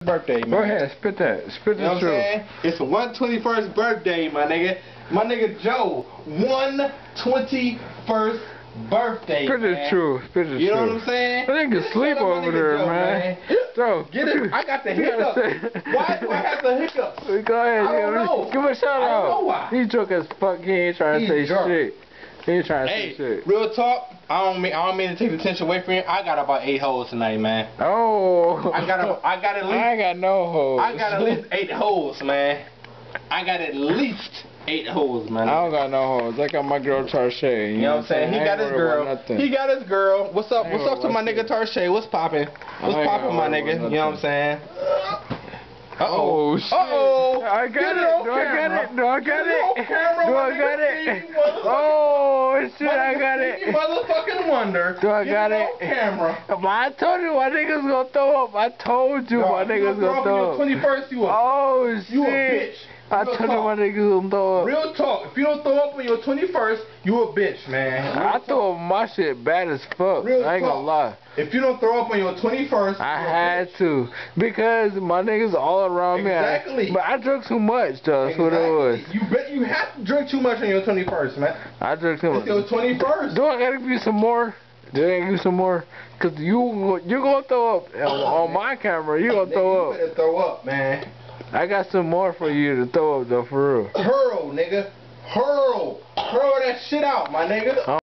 birthday, man. Go ahead, spit that. Spit the truth. It's 121st birthday, my nigga. My nigga Joe, 121st birthday, Spit the truth. Spit the truth. You know what I'm saying? I think it's sleep over there, Joe, man. Joe, get it. I got the hiccups. Why do I have the hiccups? Go ahead. I don't know. Give him a shout out. I don't know why. He drunk as fuck. He ain't trying to say drunk. shit. He ain't trying to say shit. Real talk. I don't mean to take the attention away from you. I got about 8 holes tonight, man. Oh. I got at least. I ain't got no holes. I got at least 8 holes, man. I got at least 8 holes, man. I don't got no holes. I got my girl Tarshay. You know what I'm saying? He got his girl. He got his girl. What's up? What's up to my nigga Tarshay? What's poppin'? What's poppin', my nigga? You know what I'm saying? Uh-oh. Shit. Uh-oh. I got it. Do I got it? Do I got it? Do I got it? Oh, shit, I got it. Motherfucking wonder. Do I got it? Camera. I told you my niggas gonna throw up. I told you my niggas gonna throw up. 21st, you a shit. You a bitch. I told you my niggas gonna throw up. Real talk. If you don't throw up on your 21st, you a bitch, man. I throw up my shit bad as fuck. Real I ain't gonna lie. If you don't throw up on your 21st, I had to. Because my niggas all around me. Exactly. But I drank too much, though. That's what it was. You have to drink too much on your 21st, man. I drank too much. It's your 21st. Do I gotta give you some more? Do I gotta give you some more? Cause you gonna throw up on my camera. You gonna throw up. You better throw up, man. I got some more for you to throw up though, for real. Hurl, nigga. Hurl. Hurl that shit out, my nigga.